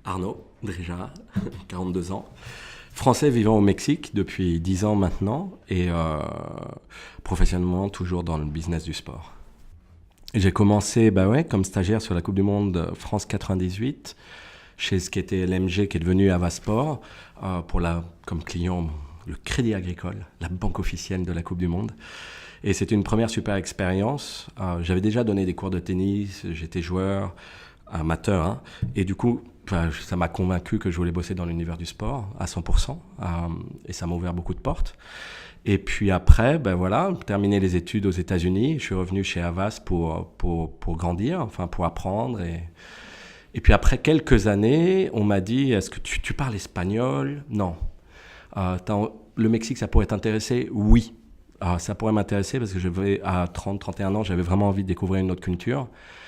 Arnaud Dréja, 42 ans, français vivant au Mexique depuis 10 ans maintenant et professionnellement toujours dans le business du sport. Et j'ai commencé comme stagiaire sur la Coupe du Monde France 98 chez ce qui était LMG qui est devenu Avasport comme client le Crédit Agricole, la banque officielle de la Coupe du Monde. Et c'était une première super expérience. J'avais déjà donné des cours de tennis, j'étais joueur amateur, hein, et du coup, ça m'a convaincu que je voulais bosser dans l'univers du sport à 100%, et ça m'a ouvert beaucoup de portes. Et puis après, terminé les études aux États-Unis, je suis revenu chez Havas pour grandir, enfin pour apprendre. Et puis après quelques années, on m'a dit, est-ce que tu parles espagnol? Non. Le Mexique, ça pourrait t'intéresser? Oui. Ça pourrait m'intéresser parce que à 30-31 ans, j'avais vraiment envie de découvrir une autre culture.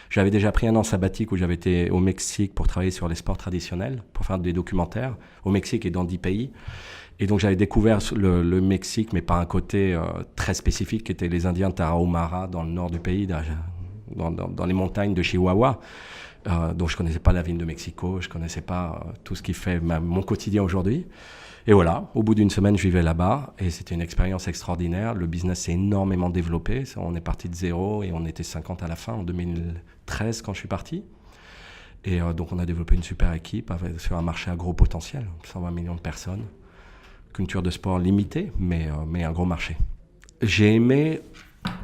J'avais déjà pris un an sabbatique où j'avais été au Mexique pour travailler sur les sports traditionnels, pour faire des documentaires au Mexique et dans 10 pays. Et donc j'avais découvert le Mexique, mais par un côté très spécifique qui était les Indiens Tarahumara dans le nord du pays, dans les montagnes de Chihuahua. Donc je connaissais pas la ville de Mexico, je connaissais pas tout ce qui fait mon quotidien aujourd'hui. Et voilà, au bout d'une semaine, je vivais là-bas et c'était une expérience extraordinaire. Le business s'est énormément développé. On est parti de zéro et on était 50 à la fin en 2013 quand je suis parti. Et donc on a développé une super équipe sur un marché à gros potentiel, 120 millions de personnes. Culture de sport limitée, mais un gros marché. J'ai aimé,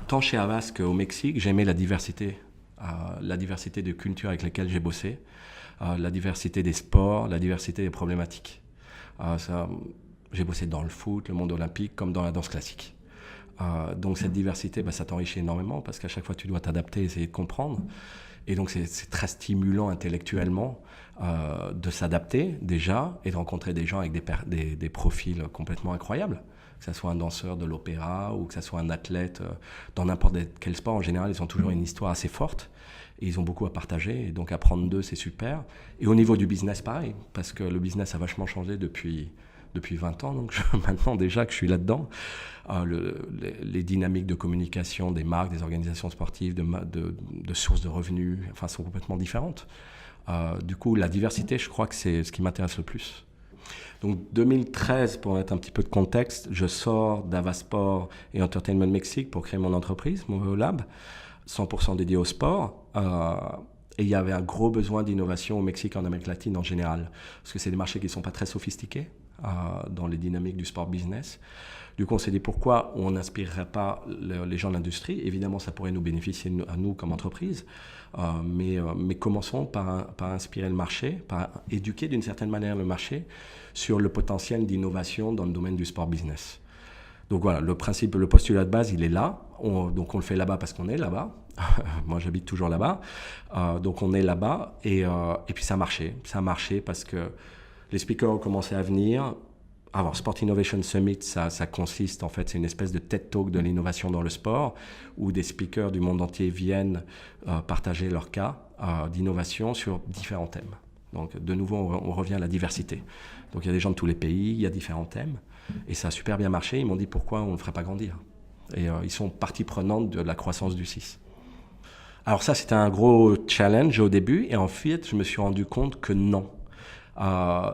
tant chez Havas qu'au Mexique, j'ai aimé la diversité de cultures avec lesquelles j'ai bossé, la diversité des sports, la diversité des problématiques. J'ai bossé dans le foot, le monde olympique, comme dans la danse classique. Donc cette diversité, ça t'enrichit énormément parce qu'à chaque fois tu dois t'adapter, essayer de comprendre. Et donc c'est très stimulant intellectuellement de s'adapter déjà et de rencontrer des gens avec des profils complètement incroyables. Que ce soit un danseur de l'opéra ou que ce soit un athlète dans n'importe quel sport, en général, ils ont toujours une histoire assez forte. Et ils ont beaucoup à partager, et donc apprendre d'eux, c'est super. Et au niveau du business, pareil, parce que le business a vachement changé depuis 20 ans, donc maintenant déjà que je suis là-dedans, les dynamiques de communication des marques, des organisations sportives, de sources de revenus, sont complètement différentes. Du coup, la diversité, je crois que c'est ce qui m'intéresse le plus. Donc 2013, pour mettre un petit peu de contexte, je sors d'Avasport et Entertainment Mexique pour créer mon entreprise, mon Lab, 100% dédié au sport. Et il y avait un gros besoin d'innovation au Mexique et en Amérique latine en général, parce que c'est des marchés qui ne sont pas très sophistiqués dans les dynamiques du sport business. Du coup, on s'est dit pourquoi on n'inspirerait pas les gens de l'industrie. Évidemment, ça pourrait nous bénéficier à nous comme entreprise, mais commençons par inspirer le marché, par éduquer d'une certaine manière le marché sur le potentiel d'innovation dans le domaine du sport business. Donc voilà, le postulat de base, il est là. Donc on le fait là-bas parce qu'on est là-bas. Moi, j'habite toujours là-bas. Donc on est là-bas et puis ça a marché. Ça a marché parce que les speakers ont commencé à venir. Alors, Sport Innovation Summit, ça consiste en fait, c'est une espèce de TED Talk de l'innovation dans le sport où des speakers du monde entier viennent partager leur cas d'innovation sur différents thèmes. Donc de nouveau, on revient à la diversité. Donc il y a des gens de tous les pays, il y a différents thèmes et ça a super bien marché. Ils m'ont dit pourquoi on ne le ferait pas grandir. Et ils sont partie prenante de la croissance du 6. Alors ça, c'était un gros challenge au début et en fait, je me suis rendu compte que non.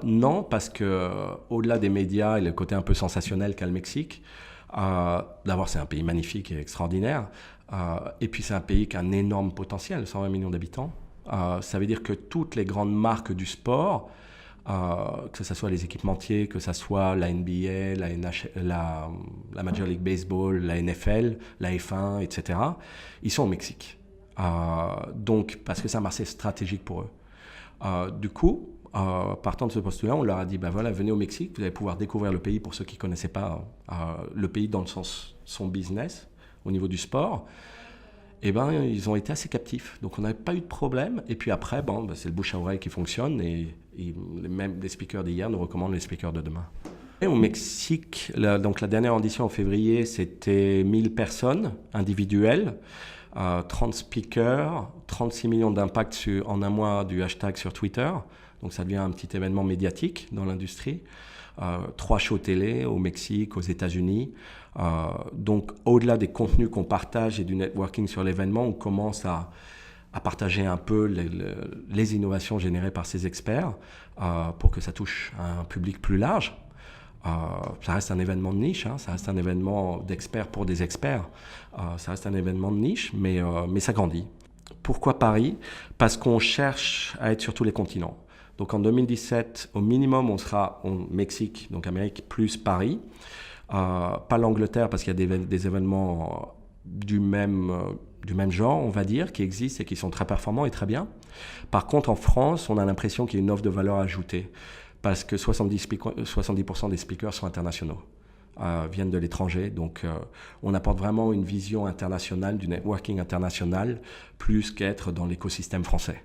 Non, parce que au-delà des médias et le côté un peu sensationnel qu'a le Mexique, d'abord c'est un pays magnifique et extraordinaire, et puis c'est un pays qui a un énorme potentiel, 120 millions d'habitants. Ça veut dire que toutes les grandes marques du sport, que ce soit les équipementiers, que ce soit la NBA, la Major League Baseball, la NFL, la F1, etc., ils sont au Mexique. Donc, parce que c'est un marché stratégique pour eux. Du coup, partant de ce postulat, on leur a dit, venez au Mexique, vous allez pouvoir découvrir le pays pour ceux qui ne connaissaient pas le pays dans le sens son business, au niveau du sport. Et ils ont été assez captifs. Donc on n'avait pas eu de problème. Et puis après, c'est le bouche à oreille qui fonctionne et même les speakers d'hier nous recommandent les speakers de demain. Et au Mexique, donc la dernière édition en février, c'était 1000 personnes individuelles. 30 speakers, 36 millions d'impacts en un mois du hashtag sur Twitter. Donc ça devient un petit événement médiatique dans l'industrie. 3 shows télé au Mexique, aux États-Unis. Donc au-delà des contenus qu'on partage et du networking sur l'événement, on commence à à partager un peu les innovations générées par ces experts pour que ça touche un public plus large. Ça reste un événement de niche, ça reste un événement d'experts pour des experts, ça reste un événement de niche, mais ça grandit. Pourquoi Paris ? Parce qu'on cherche à être sur tous les continents. Donc en 2017, au minimum, on sera au Mexique, donc Amérique plus Paris. Pas l'Angleterre, parce qu'il y a des événements du même genre, on va dire, qui existent et qui sont très performants et très bien. Par contre, en France, on a l'impression qu'il y a une offre de valeur ajoutée, parce que 70% des speakers sont internationaux, viennent de l'étranger. Donc, on apporte vraiment une vision internationale, du networking international, plus qu'être dans l'écosystème français.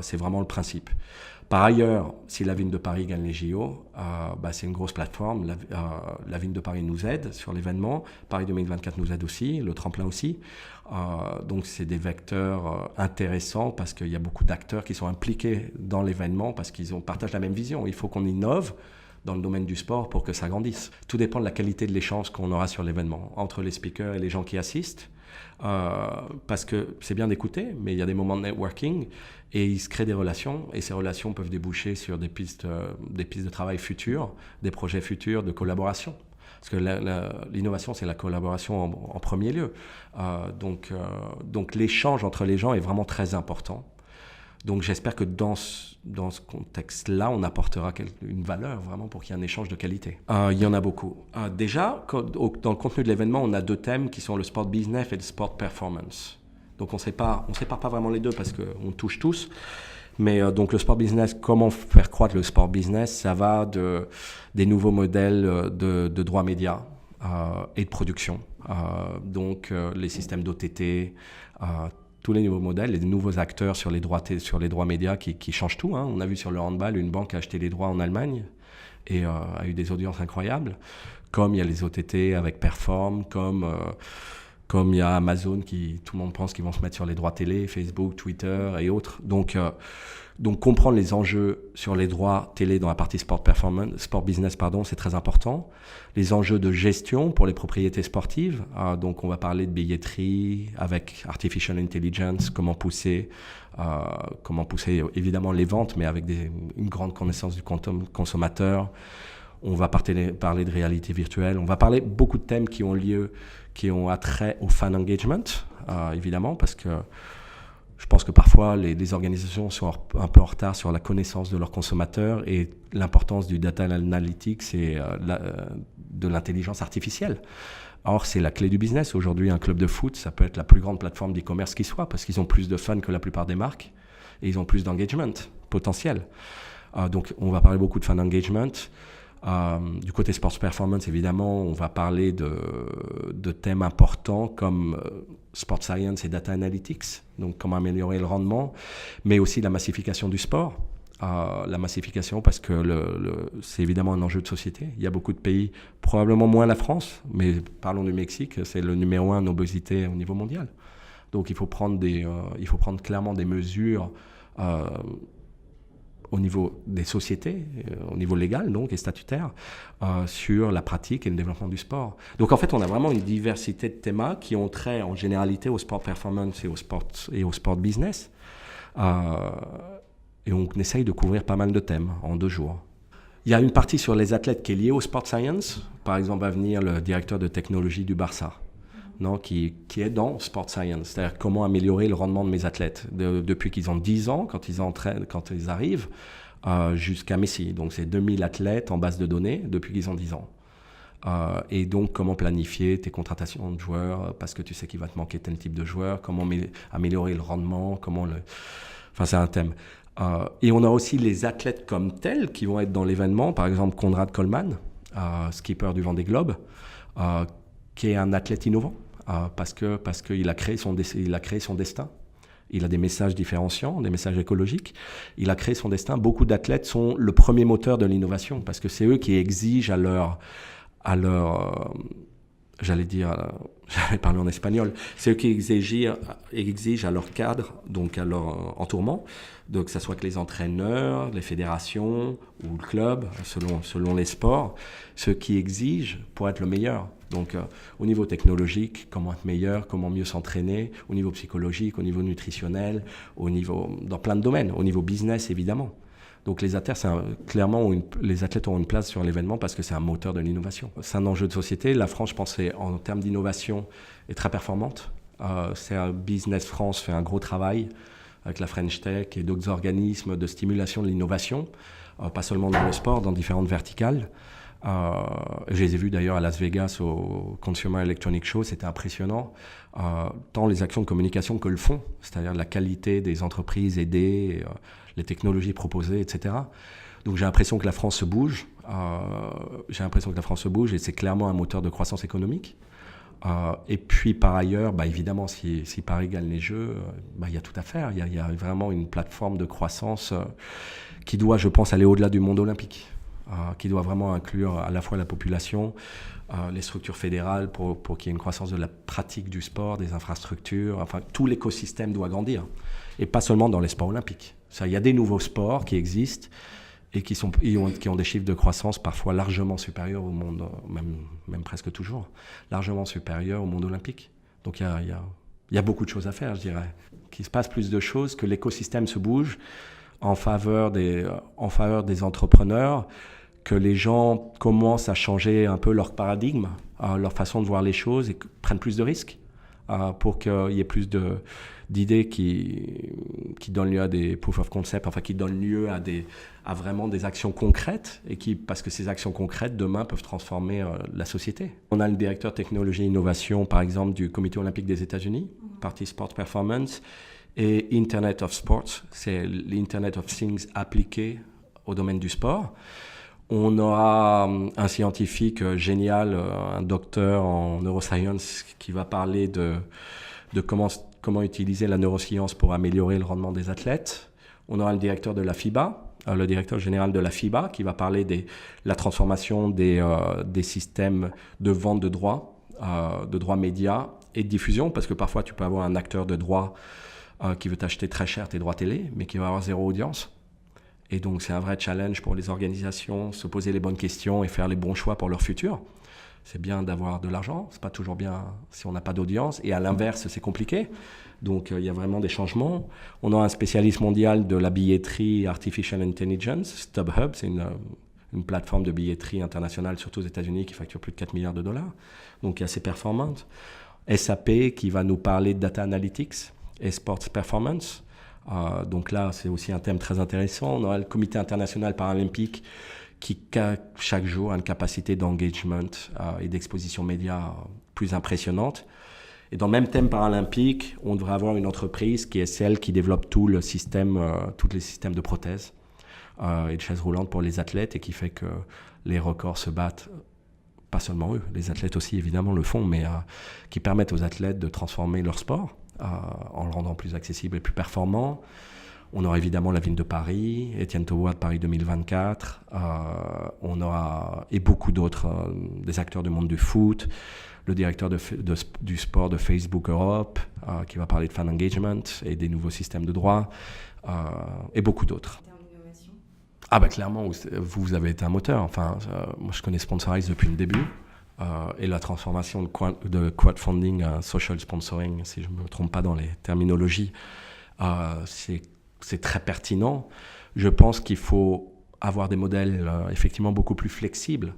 C'est vraiment le principe. Par ailleurs, si la ville de Paris gagne les JO, c'est une grosse plateforme. La ville de Paris nous aide sur l'événement. Paris 2024 nous aide aussi, le tremplin aussi. Donc, c'est des vecteurs intéressants parce qu'il y a beaucoup d'acteurs qui sont impliqués dans l'événement parce qu'ils partagent la même vision. Il faut qu'on innove dans le domaine du sport pour que ça grandisse. Tout dépend de la qualité de l'échange qu'on aura sur l'événement, entre les speakers et les gens qui assistent. Parce que c'est bien d'écouter, mais il y a des moments de networking et il se crée des relations et ces relations peuvent déboucher sur des pistes de travail futures, des projets futurs de collaboration. Parce que l'innovation, c'est la collaboration en premier lieu. Donc l'échange entre les gens est vraiment très important. Donc j'espère que dans ce contexte-là, on apportera une valeur vraiment pour qu'il y ait un échange de qualité. Il y en a beaucoup. Déjà, dans le contenu de l'événement, on a 2 thèmes qui sont le sport business et le sport performance. Donc on sépare pas vraiment les deux parce qu'on touche tous. Mais donc le sport business, comment faire croître le sport business, ça va des nouveaux modèles de droits médias et de production. Donc les systèmes d'OTT, tous les nouveaux modèles, les nouveaux acteurs sur les droits médias qui changent tout. On a vu sur le handball, une banque a acheté les droits en Allemagne et a eu des audiences incroyables. Comme il y a les OTT avec Perform, comme il y a Amazon tout le monde pense qu'ils vont se mettre sur les droits télé, Facebook, Twitter et autres. Donc comprendre les enjeux sur les droits télé dans la partie sport business, c'est très important. Les enjeux de gestion pour les propriétés sportives. Donc on va parler de billetterie avec Artificial Intelligence, comment pousser évidemment les ventes, mais avec une grande connaissance du consommateur. On va parler de réalité virtuelle. On va parler beaucoup de thèmes qui ont attrait au fan engagement, évidemment, parce que je pense que parfois les organisations sont un peu en retard sur la connaissance de leurs consommateurs et l'importance du data analytics et de l'intelligence artificielle. Or, c'est la clé du business. Aujourd'hui, un club de foot, ça peut être la plus grande plateforme d'e-commerce qui soit parce qu'ils ont plus de fans que la plupart des marques et ils ont plus d'engagement potentiel. Donc, on va parler beaucoup de fan engagement. Du côté sports performance, évidemment, on va parler de thèmes importants comme sport science et data analytics, donc comment améliorer le rendement, mais aussi la massification du sport. La massification parce que c'est évidemment un enjeu de société. Il y a beaucoup de pays, probablement moins la France, mais parlons du Mexique, c'est le numéro 1 en obésité au niveau mondial. Donc il faut prendre clairement des mesures au niveau des sociétés, au niveau légal donc et statutaire, sur la pratique et le développement du sport. Donc en fait, on a vraiment une diversité de thèmes qui ont trait en généralité au sport performance et au sport business. Et on essaye de couvrir pas mal de thèmes en 2 jours. Il y a une partie sur les athlètes qui est liée au sport science. Par exemple, va venir le directeur de technologie du Barça, qui est dans sport science, c'est-à-dire comment améliorer le rendement de mes athlètes depuis qu'ils ont 10 ans, quand ils arrivent, jusqu'à Messi. Donc c'est 2000 athlètes en base de données depuis qu'ils ont 10 ans. Et donc comment planifier tes contratations de joueurs parce que tu sais qu'il va te manquer tel type de joueur, comment améliorer le rendement, Enfin, c'est un thème. Et on a aussi les athlètes comme tels qui vont être dans l'événement, par exemple Konrad Coleman, skipper du Vendée Globe, qui est un athlète innovant. Parce qu'il a créé son destin. Il a des messages différenciants, des messages écologiques. Il a créé son destin. Beaucoup d'athlètes sont le premier moteur de l'innovation parce que c'est eux qui exigent à j'allais parler en espagnol, c'est eux qui exigent à leur cadre, donc à leur entourement, donc que ce soit que les entraîneurs, les fédérations ou le club, selon les sports, ceux qui exigent pour être le meilleur. Donc au niveau technologique, comment être meilleur, comment mieux s'entraîner, au niveau psychologique, au niveau nutritionnel, dans plein de domaines, au niveau business évidemment. Donc les athlètes, les athlètes ont une place sur l'événement parce que c'est un moteur de l'innovation. C'est un enjeu de société. La France, je pense, en termes d'innovation, est très performante. Business France fait un gros travail avec la French Tech et d'autres organismes de stimulation de l'innovation, pas seulement dans le sport, dans différentes verticales. Je les ai vus d'ailleurs à Las Vegas au Consumer Electronics Show, c'était impressionnant, tant les actions de communication que le fond, c'est-à-dire la qualité des entreprises aidées, les technologies proposées, etc. Donc j'ai l'impression que la France se bouge, et c'est clairement un moteur de croissance économique. Et puis par ailleurs, évidemment, si Paris gagne les Jeux, il y a tout à faire. Il y a vraiment une plateforme de croissance qui doit, je pense, aller au-delà du monde olympique. Qui doit vraiment inclure à la fois la population, les structures fédérales pour qu'il y ait une croissance de la pratique du sport, des infrastructures, enfin tout l'écosystème doit grandir. Et pas seulement dans les sports olympiques. Il y a des nouveaux sports qui existent et qui ont des chiffres de croissance parfois largement supérieurs au monde, même presque toujours, largement supérieurs au monde olympique. Donc il y a beaucoup de choses à faire, je dirais. Qu'il se passe plus de choses, que l'écosystème se bouge en faveur des entrepreneurs, que les gens commencent à changer un peu leur paradigme, leur façon de voir les choses et prennent plus de risques pour qu'il y ait plus d'idées qui donnent lieu à des proof of concept, enfin qui donnent lieu à vraiment des actions concrètes parce que ces actions concrètes demain peuvent transformer la société. On a le directeur technologie et innovation par exemple du Comité olympique des États-Unis, partie Sport Performance, et Internet of Sports, c'est l'Internet of Things appliqué au domaine du sport. On aura un scientifique génial, un docteur en neuroscience qui va parler de comment utiliser la neuroscience pour améliorer le rendement des athlètes. On aura le directeur de la FIBA, le directeur général de la FIBA qui va parler de la transformation des systèmes de vente de droits médias et de diffusion, parce que parfois tu peux avoir un acteur de droit qui veut t'acheter très cher tes droits télé, mais qui va avoir zéro audience. Et donc, c'est un vrai challenge pour les organisations, se poser les bonnes questions et faire les bons choix pour leur futur. C'est bien d'avoir de l'argent, c'est pas toujours bien si on n'a pas d'audience. Et à l'inverse, c'est compliqué. Donc, il y a vraiment des changements. On a un spécialiste mondial de la billetterie Artificial Intelligence, StubHub, c'est une plateforme de billetterie internationale, surtout aux États-Unis, qui facture plus de 4 milliards de dollars. Donc, qui est assez performante. SAP, qui va nous parler de data analytics et sports performance. Donc là, c'est aussi un thème très intéressant. On a le Comité international paralympique qui, chaque jour, a une capacité d'engagement et d'exposition média plus impressionnante. Et dans le même thème paralympique, on devrait avoir une entreprise qui est celle qui développe tous les systèmes de prothèses et de chaises roulantes pour les athlètes et qui fait que les records se battent. Pas seulement eux, les athlètes aussi évidemment le font, mais qui permettent aux athlètes de transformer leur sport en le rendant plus accessible et plus performant. On aura évidemment la ville de Paris, Étienne Taubois de Paris 2024, on aura et beaucoup d'autres, des acteurs du monde du foot, le directeur du sport de Facebook Europe, qui va parler de fan engagement et des nouveaux systèmes de droit, et beaucoup d'autres. Clairement, vous avez été un moteur. Enfin, moi, je connais Sponsorize depuis le début. Et la transformation de crowdfunding à social sponsoring, si je ne me trompe pas dans les terminologies, c'est très pertinent. Je pense qu'il faut avoir des modèles effectivement beaucoup plus flexibles.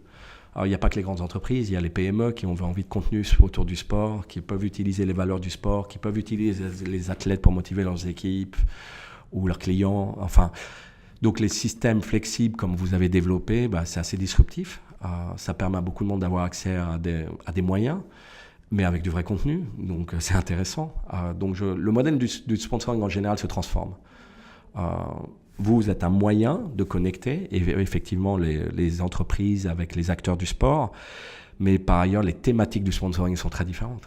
Alors, il n'y a pas que les grandes entreprises, il y a les PME qui ont envie de contenu autour du sport, qui peuvent utiliser les valeurs du sport, qui peuvent utiliser les athlètes pour motiver leurs équipes ou leurs clients. Enfin, donc les systèmes flexibles comme vous avez développé, c'est assez disruptif. Ça permet à beaucoup de monde d'avoir accès à des moyens, mais avec du vrai contenu. Donc c'est intéressant. Donc le modèle du sponsoring en général se transforme. Vous êtes un moyen de connecter effectivement les entreprises avec les acteurs du sport, mais par ailleurs les thématiques du sponsoring sont très différentes.